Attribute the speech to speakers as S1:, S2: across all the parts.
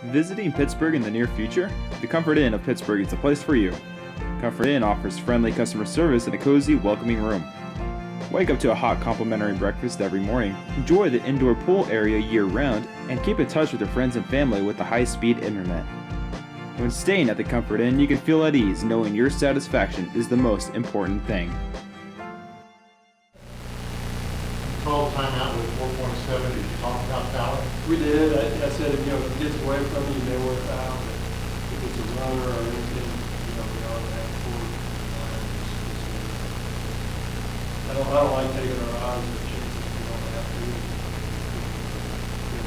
S1: Visiting Pittsburg in the near future? The Comfort Inn of Pittsburg is the place for you. Comfort Inn offers friendly customer service and a cozy, welcoming room. Wake up to a hot complimentary breakfast every morning, enjoy the indoor pool area year-round, and keep in touch with your friends and family with the high-speed internet. When staying at the Comfort Inn, you can feel at ease knowing your satisfaction is the most important thing.
S2: Called timeout with 4.7. Did you talk about talent?
S3: We did. I said, if it gets away from you, they work out. If it's a runner or anything, beyond that court. I don't like taking our eyes or chances we don't have to.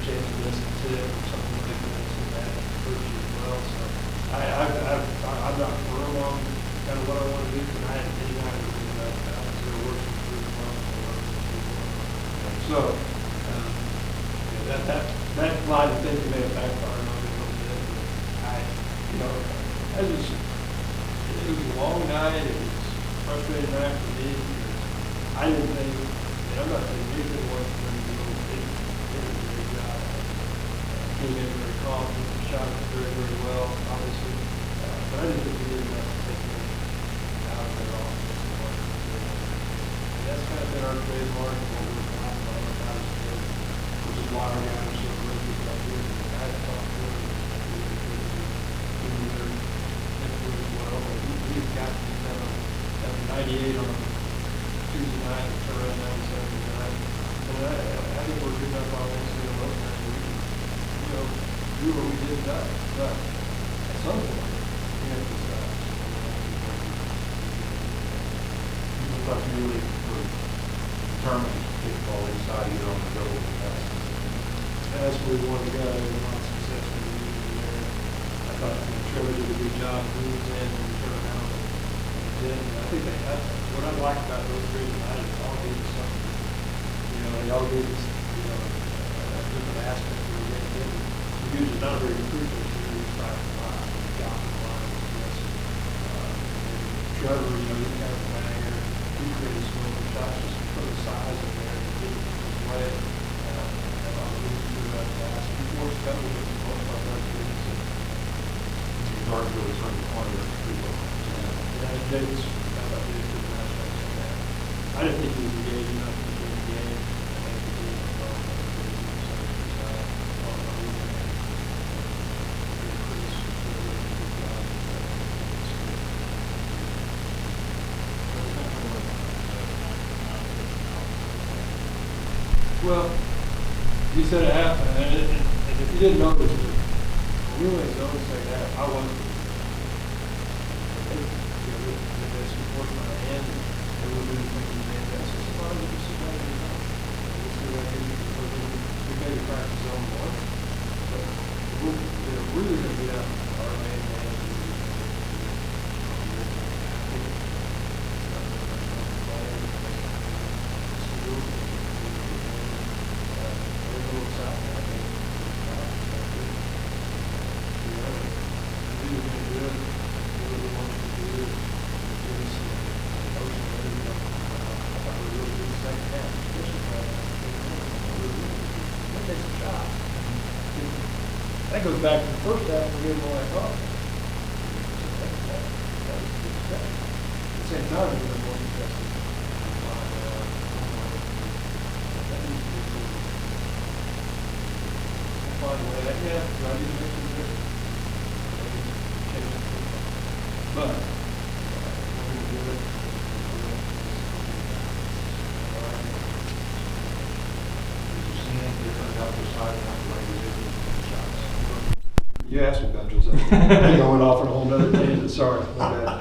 S3: Chance to miss a tip or something like that, so that hurts you as well. So I'm not firm on kind of what I want to do tonight. And any night we're doing that. So we're working through the month. So that line of thinking may have backfired on me a little bit. It was a long night. It was a frustrating night for me. I didn't think, I'm not saying anything was going to do. They did a great job. Came in very confident, shot it very, very well, obviously. But I didn't think we did enough to take it out of their offense. And that's kind of been our trademark. Which is why our guys are so great people up here. I had talked to them as well. We've got to kind of have 98 on Tuesday night and turn around 97 tonight. And I think we're good enough on Wednesday and most times we can, do what we did tonight. But at some point, we have to decide.
S2: You look like you really were determined to kick the ball inside either on the double or the pass.
S3: That's where we wanted to go. We want success in the meeting there. I thought Trevor did a good job. He was in and turned around. And I think what I like about those three tonight is all gave us something. They all gave us, a different aspect of the game. We usually not very crucial to do 5-5. Down the line. Trevor, he got a banger. He created some little shots just to put the size in there and get it his way.
S2: Dark really turned the corner pretty well.
S3: Yeah, Javis found out he was a good match on that. I didn't think he was engaged enough to win the game. I think he did well. Well, he said it happened, and if you didn't notice it, we only noticed the second half. I wasn't. They support my hand, and we're doing something fantastic. So why would you sit down and do that? We maybe practice on one, but they're really going to be out our main man. That goes back to the first half we didn't know I thought. At the same time, we were more interested. Find a way that, I need to make some difference. But, we're going to do it.
S2: Did you see anything different about Josiah than the way he did the shots?
S3: You asked me about Josiah. Going off on a whole nother tangent. Sorry. My bad.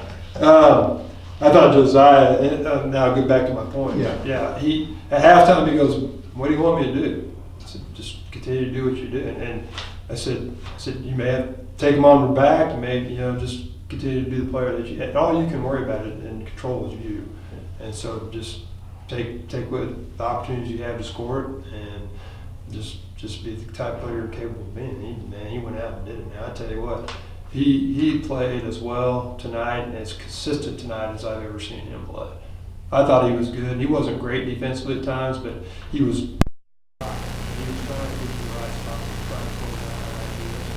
S3: I thought Josiah, now I'll get back to my point.
S2: Yeah.
S3: He, at halftime, he goes, "What do you want me to do?" I said, "Just continue to do what you're doing." And I said, "You may have to take him on your back, you may, just continue to be the player that you, and all you can worry about it and control is you. And so just take what the opportunities you have to score it, and just be the type of player you're capable of being." He went out and did it. Now I tell you what, he played as well tonight and as consistent tonight as I've ever seen him play. I thought he was good. He wasn't great defensively at times, but he was trying to get the right spot, trying to pull down ideas.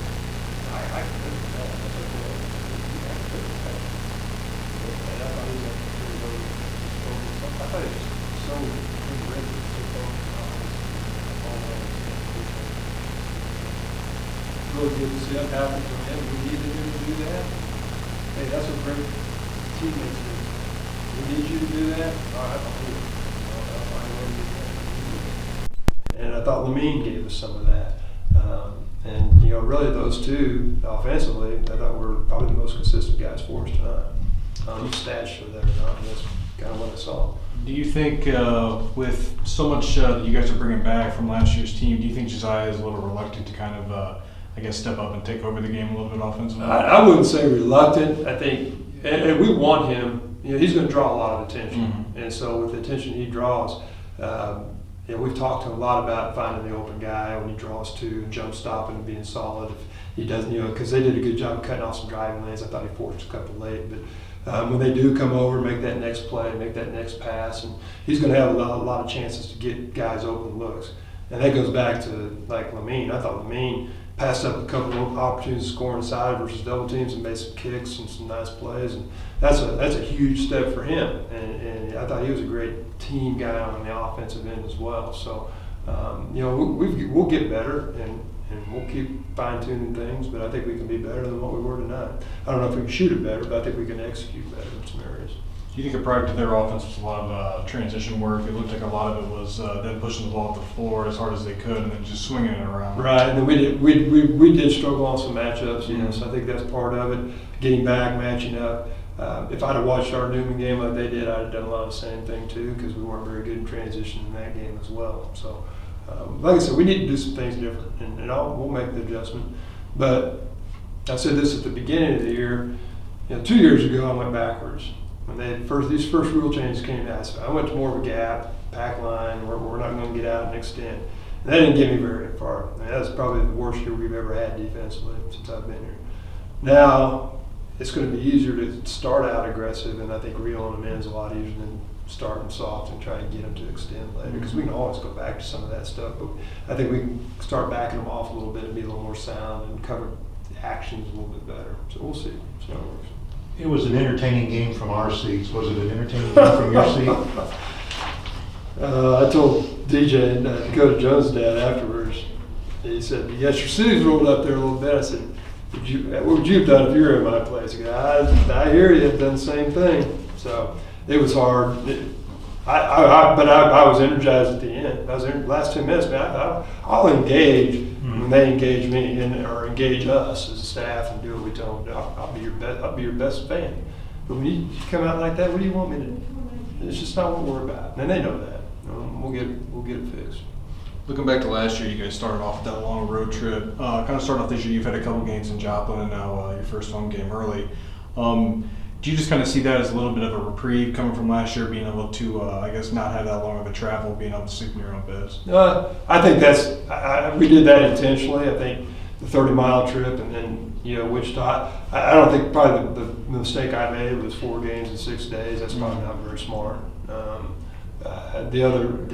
S3: really good to see. I'm happy for him. We needed him to do that. Hey, that's what great teammates do. We need you to do that. All right, I'll do it. I'll find a way to do that. And I thought Lamine gave us some of that. And, really those two offensively, I thought were probably the most consistent guys for us tonight. The stats show that or not, and that's kind of what I saw.
S4: Do you think with so much that you guys are bringing back from last year's team, do you think Josiah is a little reluctant to kind of, step up and take over the game a little bit offensively?
S3: I wouldn't say reluctant. I think, and we want him, he's going to draw a lot of attention.
S4: Mm-hmm.
S3: And so with the attention he draws, we've talked to him a lot about finding the open guy when he draws two, jump stopping and being solid. If he doesn't, because they did a good job of cutting off some driving lanes. I thought he forced a couple late, but when they do come over, make that next play, make that next pass, and he's going to have a lot of chances to get guys open looks. And that goes back to like Lamine. I thought Lamine passed up a couple of opportunities to score inside versus double teams and made some kicks and some nice plays, and that's a huge step for him. And I thought he was a great team guy on the offensive end as well. So we'll get better and we'll keep fine-tuning things, but I think we can be better than what we were tonight. I don't know if we can shoot it better, but I think we can execute better in some areas.
S4: Do you think a product of their offense was a lot of transition work? It looked like a lot of it was them pushing the ball up the floor as hard as they could and then just swinging it around.
S3: Right, and then we did struggle on some matchups,
S4: Mm-hmm.
S3: So I think that's part of it, getting back, matching up. If I'd have watched our Newman game like they did, I'd have done a lot of the same thing too, because we weren't very good in transition in that game as well. So, like I said, we need to do some things different, and we'll make the adjustment. But I said this at the beginning of the year. 2 years ago, I went backwards. When these first rule changes came out, so I went to more of a gap, pack line, where we're not going to get out and extend. And that didn't get me very far. That's probably the worst year we've ever had defensively since I've been here. Now, it's going to be easier to start out aggressive, and I think reeling them in is a lot easier than starting soft and trying to get them to extend later, because we can always go back to some of that stuff. But I think we can start backing them off a little bit and be a little more sound and cover the actions a little bit better. So we'll see how it works.
S2: It was an entertaining game from our seats. Was it an entertaining game from your seat?
S3: I told DJ and Dakota Jones' dad afterwards. He said, "You got your sleeves rolled up there a little bit." I said, "What would you have done if you were in my place?" He goes, I hear you. I've done the same thing. So it was hard. But I was energized at the end. I was in the last 2 minutes, man. I'll engage when they engage me or engage us as a staff and do what we tell them to do. I'll be your best fan. But when you come out like that, what do you want me to do? It's just not what we're about, and they know that. We'll get it fixed.
S4: Looking back to last year, you guys started off with that long road trip. Kind of started off this year, you've had a couple games in Joplin and now your first home game early. Do you just kind of see that as a little bit of a reprieve coming from last year, being able to, not have that long of a travel, being able to sleep in your own beds?
S3: I think we did that intentionally. I think the 30-mile trip and then, Wichita, I don't think probably the mistake I made was 4 games in 6 days. That's probably not very smart. The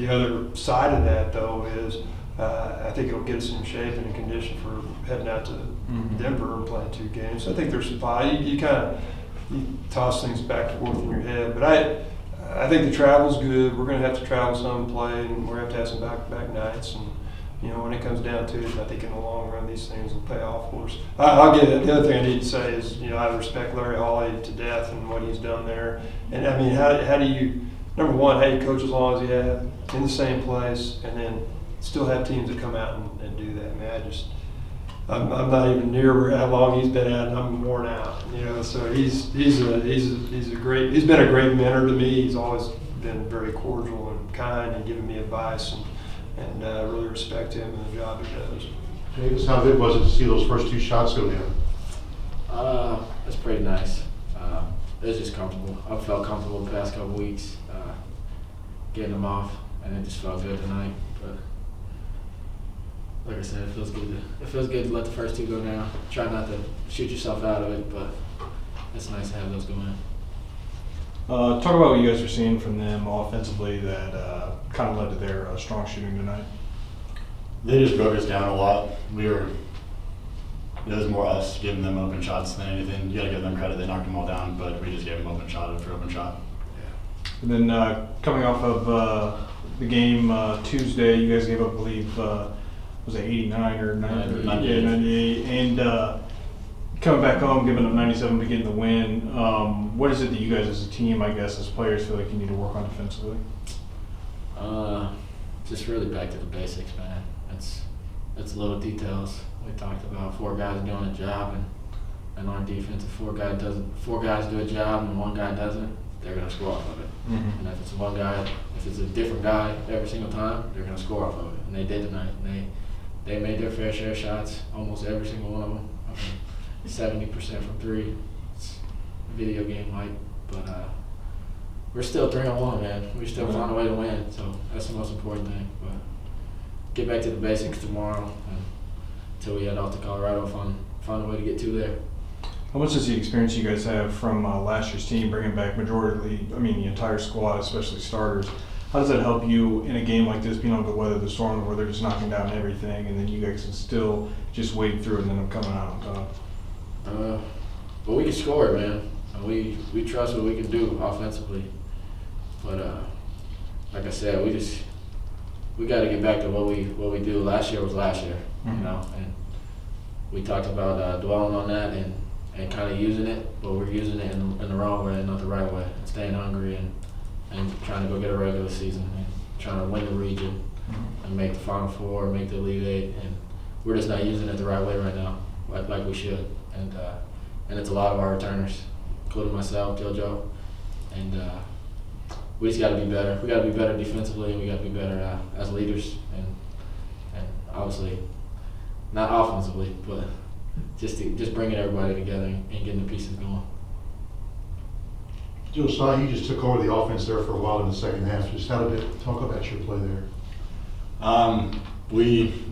S3: other side of that, though, is I think it'll get us in shape and in condition for heading out to Denver and playing 2 games. So I think there's some value. You toss things back and forth in your head. But I think the travel's good. We're going to have to travel some and play, and we're going to have some back-to-back nights. And, when it comes down to it, I think in the long run, these things will pay off for us. I'll get it. The other thing I need to say is, I respect Larry Hawley to death and what he's done there. And, I mean, how do you, number one, how do you coach as long as you have in the same place and then still have teams that come out and do that? Man, I'm not even near how long he's been at, and I'm worn out. So he's been a great mentor to me. He's always been very cordial and kind and giving me advice, and I really respect him and the job he does.
S2: Javis, how good was it to see those first 2 shots go down?
S5: It's pretty nice. It was just comfortable. I felt comfortable the past couple weeks, getting them off, and it just felt good tonight. But like I said, it feels good. It feels good to let the first 2 go down. Try not to shoot yourself out of it, but it's nice to have those go in.
S4: Talk about what you guys are seeing from them offensively that kind of led to their strong shooting tonight.
S6: They just broke us down a lot. It was more us giving them open shots than anything. You got to give them credit. They knocked them all down, but we just gave them open shot after open shot.
S4: And then coming off of the game Tuesday, you guys gave up, I believe, was it 89 or 90?
S6: 98.
S4: Yeah, 98. And coming back home, giving up 97 to get the win. What is it that you guys as a team, I guess, as players feel like you need to work on defensively?
S5: Just really back to the basics, man. It's little details. We talked about 4 guys doing a job, and our defense, if 4 guys do a job and 1 guy doesn't, they're gonna score off of it.
S4: Mm-hmm.
S5: And if it's one guy, if it's a different guy every single time, they're gonna score off of it. And they did tonight. And they made their fair share of shots, almost every single one of them. I mean, 70% from 3. It's a video game like, but we're still 3-1, man. We still find a way to win, so that's the most important thing. But get back to the basics tomorrow until we head off to Colorado. Find a way to get to there.
S4: How much does the experience you guys have from last year's team bringing back the entire squad, especially starters? How does that help you in a game like this, being able to weather the storm where they're just knocking down everything, and then you guys can still just wade through it and then them coming out on top?
S5: Well, we can score, man. We trust what we can do offensively. But like I said, we got to get back to what we do. Last year was last year,
S4: Mm-hmm.
S5: you know, and we talked about dwelling on that and kind of using it, but we're using it in the wrong way, not the right way. Staying hungry and trying to go get a regular season and trying to win the region and make the Final Four, make the Elite Eight, and we're just not using it the right way right now, like we should. And it's a lot of our returners, including myself, JoJo, and we just got to be better. We got to be better defensively, and we got to be better as leaders, and obviously not offensively, but just bringing everybody together and getting the pieces going.
S2: Josiah, you just took over the offense there for a while in the second half. Just talk about your play there.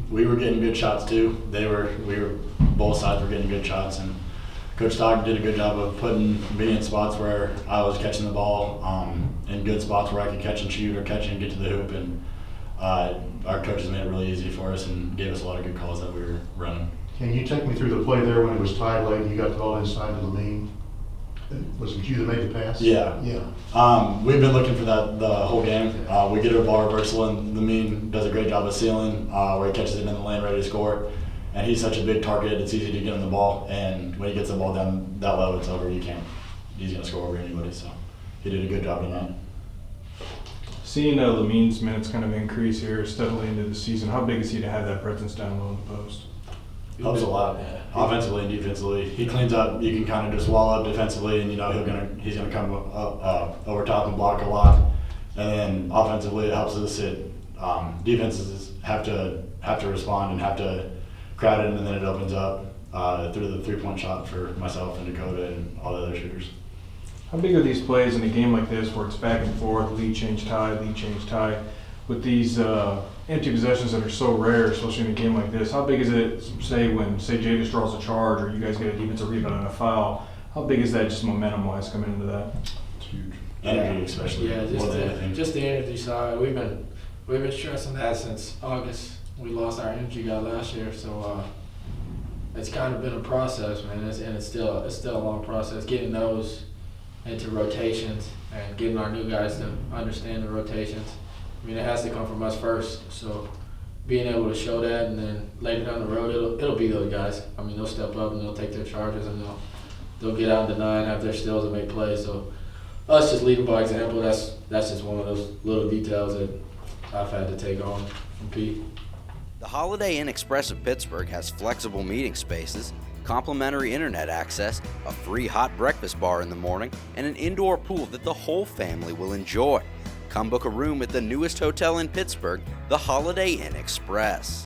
S6: We were getting good shots too. Both sides were getting good shots, and Coach Stockton did a good job of putting me in spots where I was catching the ball, in good spots where I could catch and shoot or catch and get to the hoop, and our coaches made it really easy for us and gave us a lot of good calls that we were running.
S2: Can you take me through the play there when it was tied late and you got the ball inside to Lamine? Was it you that made the pass?
S6: Yeah.
S2: Yeah.
S6: We've been looking for that the whole game. We get a ball reversal, and Lamine does a great job of sealing, where he catches it in the lane ready to score. And he's such a big target, it's easy to get him the ball. And when he gets the ball down that low, it's over. He's going to score over anybody. So he did a good job tonight.
S4: Seeing Lamine's minutes kind of increase here steadily into the season, how big is he to have that presence down low in the post?
S6: Helps a lot, offensively and defensively. He cleans up. You can kind of just wall up defensively, and he's gonna come up over top and block a lot. And then offensively, it helps us hit. Defenses have to respond and have to crowd it, and then it opens up through the 3-point shot for myself and Dakota and all the other shooters.
S4: How big are these plays in a game like this where it's back and forth, lead change tie, with these empty possessions that are so rare, especially in a game like this? How big is it, when Javis draws a charge or you guys get a defensive rebound and a foul? How big is that just momentum-wise coming into that?
S6: It's huge. Energy, especially.
S5: Yeah,
S6: more than anything.
S5: just the energy side. We've been stressing that since August. We lost our energy guy last year, so it's kind of been a process, man. It's still a long process getting those into rotations and getting our new guys to understand the rotations. I mean, it has to come from us first. So being able to show that, and then later down the road, it'll be those guys. I mean, they'll step up and they'll take their charges and they'll get out and deny and have their steals and make plays. So us just leading by example. That's just one of those little details that I've had to take on from Pete.
S7: The Holiday Inn Express of Pittsburgh has flexible meeting spaces, complimentary internet access, a free hot breakfast bar in the morning, and an indoor pool that the whole family will enjoy. Come book a room at the newest hotel in Pittsburgh, the Holiday Inn Express.